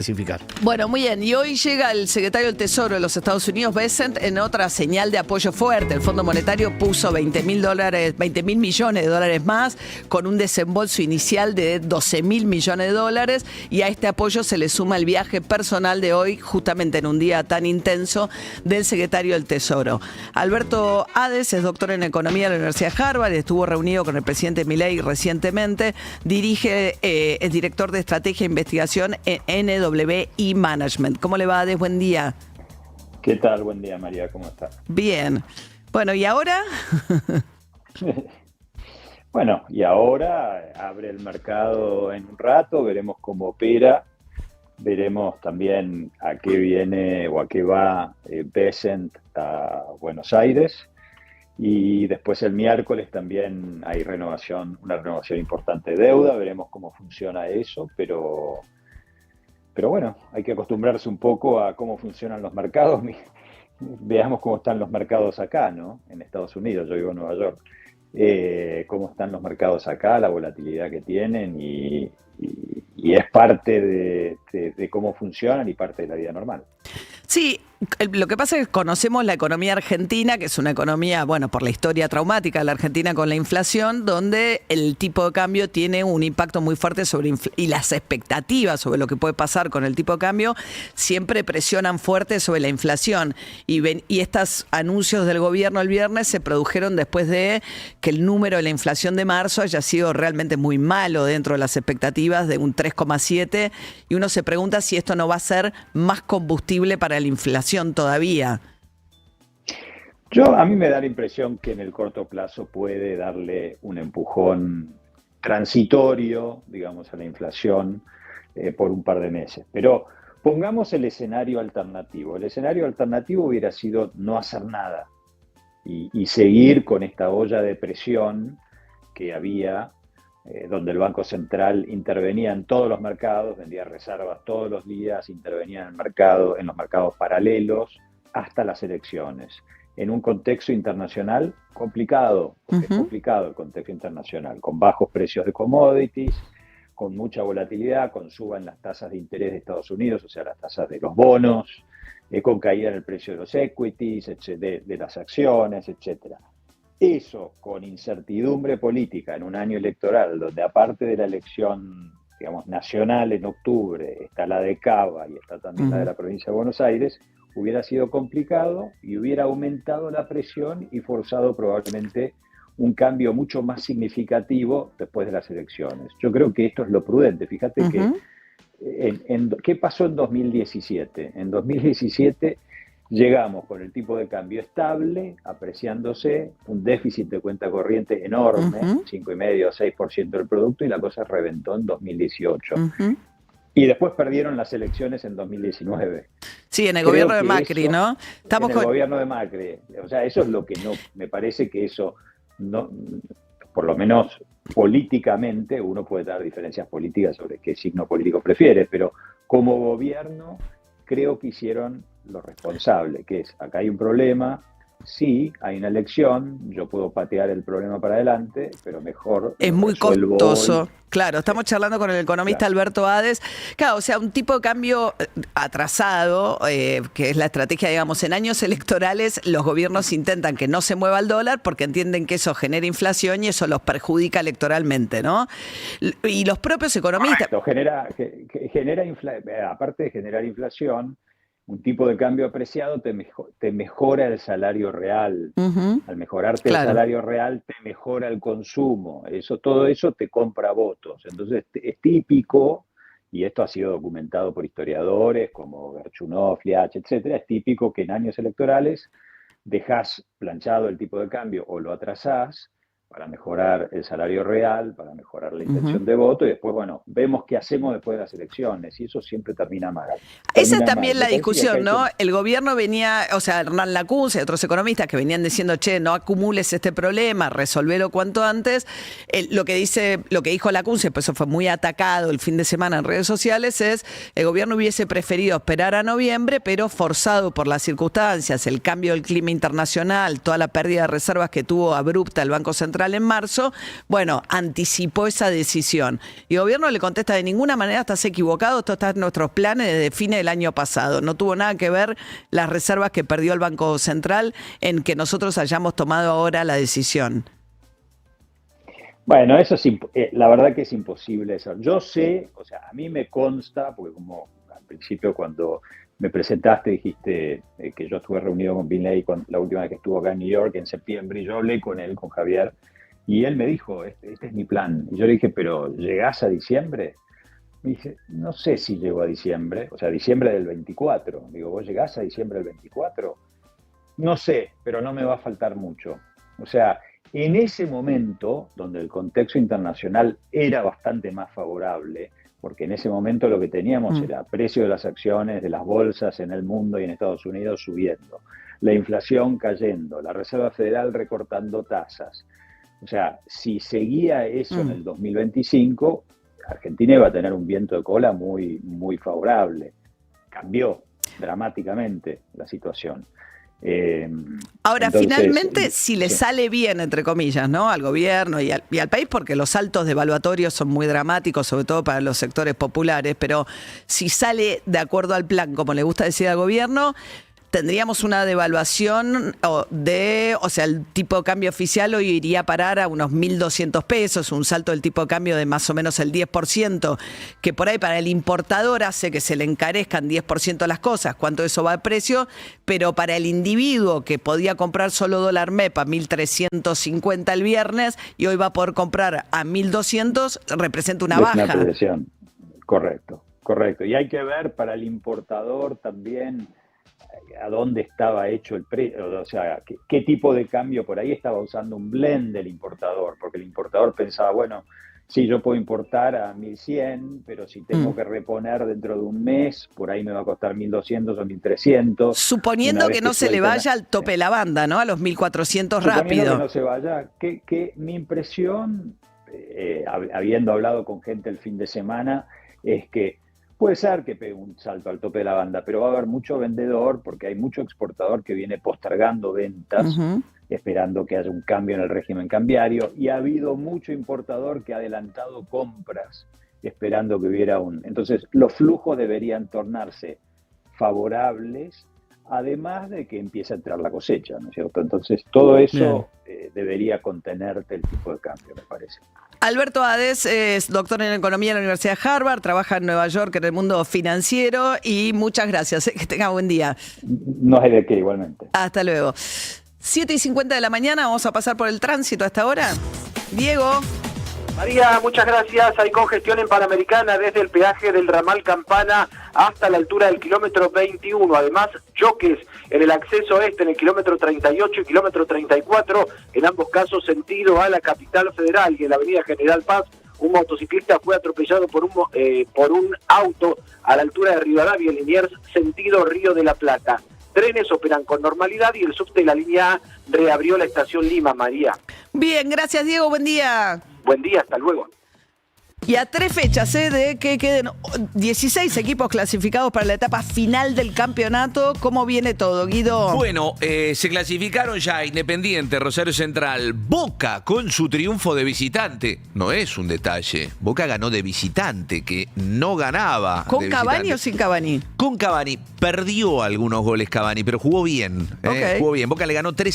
especificar. Bueno, muy bien. Y hoy llega el secretario del Tesoro de los Estados Unidos, Bessent, en otra señal de apoyo fuerte. El Fondo Monetario puso $20 mil millones de dólares más, con un desembolso inicial de $12 mil millones de dólares. Y a este apoyo se le suma el viaje personal de hoy, justamente en un día tan intenso, del secretario del Tesoro. Alberto Ades es doctor en Economía de la Universidad de Harvard, estuvo reunido con el presidente Milei recientemente, es director de Estrategia e Investigación en NWI Management. ¿Cómo le va, Ades? Buen día. ¿Qué tal? Buen día, María. ¿Cómo estás? Bien. Bueno, ¿y ahora? Bueno, y ahora abre el mercado en un rato, veremos cómo opera, veremos también a qué viene o a qué va Bessent a Buenos Aires. Y después el miércoles también hay una renovación importante de deuda, veremos cómo funciona eso, pero bueno, hay que acostumbrarse un poco a cómo funcionan los mercados. Veamos cómo están los mercados acá, ¿no? En Estados Unidos, yo vivo en Nueva York. Cómo están los mercados acá, la volatilidad que tienen y es parte de cómo funcionan y parte de la vida normal. Sí, lo que pasa es que conocemos la economía argentina, que es una economía, bueno, por la historia traumática de la Argentina con la inflación, donde el tipo de cambio tiene un impacto muy fuerte y las expectativas sobre lo que puede pasar con el tipo de cambio siempre presionan fuerte sobre la inflación. Y estos anuncios del gobierno el viernes se produjeron después de que el número de la inflación de marzo haya sido realmente muy malo dentro de las expectativas, de un 3,7, y uno se pregunta si esto no va a ser más combustible para la inflación todavía. A mí me da la impresión que en el corto plazo puede darle un empujón transitorio, digamos, a la inflación por un par de meses. Pero pongamos el escenario alternativo. El escenario alternativo hubiera sido no hacer nada y seguir con esta olla de presión que había, donde el Banco Central intervenía en todos los mercados, vendía reservas todos los días, intervenía en los mercados paralelos, hasta las elecciones, en un contexto internacional complicado, porque es complicado el contexto internacional, con bajos precios de commodities, con mucha volatilidad, con suba en las tasas de interés de Estados Unidos, o sea, las tasas de los bonos, con caída en el precio de los equities, de las acciones, etcétera. Eso con incertidumbre política en un año electoral, donde aparte de la elección, digamos, nacional en octubre, está la de Cava y está también la de la provincia de Buenos Aires, hubiera sido complicado y hubiera aumentado la presión y forzado probablemente un cambio mucho más significativo después de las elecciones. Yo creo que esto es lo prudente. Fíjate que ¿qué pasó en 2017? En 2017 llegamos con el tipo de cambio estable, apreciándose, un déficit de cuenta corriente enorme, 5,5 o 6% del producto, y la cosa reventó en 2018. Y después perdieron las elecciones en 2019. Sí, en el gobierno de Macri, ¿no? En el gobierno de Macri. O sea, eso es lo que no, me parece que eso, no, por lo menos políticamente, uno puede dar diferencias políticas sobre qué signo político prefiere, pero como gobierno creo que hicieron lo responsable, que es, acá hay un problema, sí, hay una elección, yo puedo patear el problema para adelante, pero mejor es muy costoso. Hoy. Claro, estamos charlando con el economista Alberto Ades. Claro, o sea, un tipo de cambio atrasado, que es la estrategia, digamos, en años electorales los gobiernos intentan que no se mueva el dólar porque entienden que eso genera inflación y eso los perjudica electoralmente, ¿no? Y los propios economistas... Aparte de generar inflación, un tipo de cambio apreciado te mejora el salario real. Al mejorarte el salario real, te mejora el consumo. Todo eso te compra votos. Entonces es típico, y esto ha sido documentado por historiadores como Gerchunov, Liach, etcétera, es típico que en años electorales dejás planchado el tipo de cambio o lo atrasás para mejorar el salario real, para mejorar la intención de voto, y después, bueno, vemos qué hacemos después de las elecciones, y eso siempre termina mal. Esa es también la discusión, ¿no? El gobierno venía, o sea, Hernán Lacunza y otros economistas que venían diciendo, che, no acumules este problema, resolverlo cuanto antes. Lo que dijo Lacunza, pues eso fue muy atacado el fin de semana en redes sociales, es el gobierno hubiese preferido esperar a noviembre, pero forzado por las circunstancias, el cambio del clima internacional, toda la pérdida de reservas que tuvo abrupta el Banco Central Central en marzo, bueno, anticipó esa decisión. Y el gobierno le contesta, de ninguna manera estás equivocado, esto está en nuestros planes desde fines del año pasado. No tuvo nada que ver las reservas que perdió el Banco Central en que nosotros hayamos tomado ahora la decisión. Bueno, eso es la verdad que es imposible eso. Yo sé, o sea, a mí me consta, porque como al principio cuando me presentaste dijiste que yo estuve reunido con Binley la última vez que estuvo acá en New York en septiembre, y yo hablé con él, con Javier, y él me dijo, este es mi plan. Y yo le dije, ¿pero llegás a diciembre? Me dice, no sé si llego a diciembre, o sea, diciembre del 24. Digo, ¿vos llegás a diciembre del 24? No sé, pero no me va a faltar mucho. O sea, en ese momento, donde el contexto internacional era bastante más favorable, porque en ese momento lo que teníamos era precio de las acciones de las bolsas en el mundo y en Estados Unidos subiendo, la inflación cayendo, la Reserva Federal recortando tasas. O sea, si seguía eso en el 2025, Argentina iba a tener un viento de cola muy, muy favorable. Cambió dramáticamente la situación. Ahora, entonces, finalmente, si le sí. sale bien, entre comillas, ¿no?, al gobierno y al país, porque los saltos devaluatorios son muy dramáticos, sobre todo para los sectores populares, pero si sale de acuerdo al plan, como le gusta decir al gobierno, tendríamos una devaluación o sea, el tipo de cambio oficial hoy iría a parar a unos 1.200 pesos, un salto del tipo de cambio de más o menos el 10%, que por ahí para el importador hace que se le encarezcan 10% las cosas, cuánto eso va de precio, pero para el individuo que podía comprar solo dólar MEP a 1.350 el viernes y hoy va a poder comprar a 1.200, representa una baja. Una apreciación. Correcto. Y hay que ver para el importador también a dónde estaba hecho el precio, o sea, qué tipo de cambio por ahí estaba usando un blend del importador, porque el importador pensaba, bueno, sí, yo puedo importar a 1.100, pero si tengo que reponer dentro de un mes, por ahí me va a costar 1.200 o 1.300. Suponiendo que no se le vaya al tope de la banda, ¿no? A los 1.400 rápido. Suponiendo que no se vaya, que mi impresión, habiendo hablado con gente el fin de semana, es que puede ser que pegue un salto al tope de la banda, pero va a haber mucho vendedor porque hay mucho exportador que viene postergando ventas, esperando que haya un cambio en el régimen cambiario, y ha habido mucho importador que ha adelantado compras, esperando que hubiera Entonces, los flujos deberían tornarse favorables, además de que empiece a entrar la cosecha, ¿no es cierto? Entonces, todo eso debería contenerte el tipo de cambio, me parece. Alberto Ades es doctor en Economía en la Universidad de Harvard, trabaja en Nueva York en el mundo financiero y muchas gracias. Que tenga buen día. No hay de qué, igualmente. Hasta luego. 7:50 de la mañana, vamos a pasar por el tránsito hasta ahora. Diego. María, muchas gracias. Hay congestión en Panamericana desde el peaje del ramal Campana hasta la altura del kilómetro 21. Además, choques en el acceso este en el kilómetro 38 y kilómetro 34, en ambos casos sentido a la capital federal. Y en la avenida General Paz, un motociclista fue atropellado por un auto a la altura de Rivadavia, Liniers, sentido Río de la Plata. Trenes operan con normalidad y el subte de la línea A reabrió la estación Lima, María. Bien, gracias Diego, buen día. Buen día, hasta luego. Y a 3 fechas de que queden 16 equipos clasificados para la etapa final del campeonato. ¿Cómo viene todo, Guido? Bueno, se clasificaron ya Independiente, Rosario Central, Boca con su triunfo de visitante. No es un detalle. Boca ganó de visitante, que no ganaba. ¿Con de Cavani visitante. o sin Cavani? Con Cavani. Perdió algunos goles Cavani, pero jugó bien. Okay. Jugó bien. Boca le ganó 3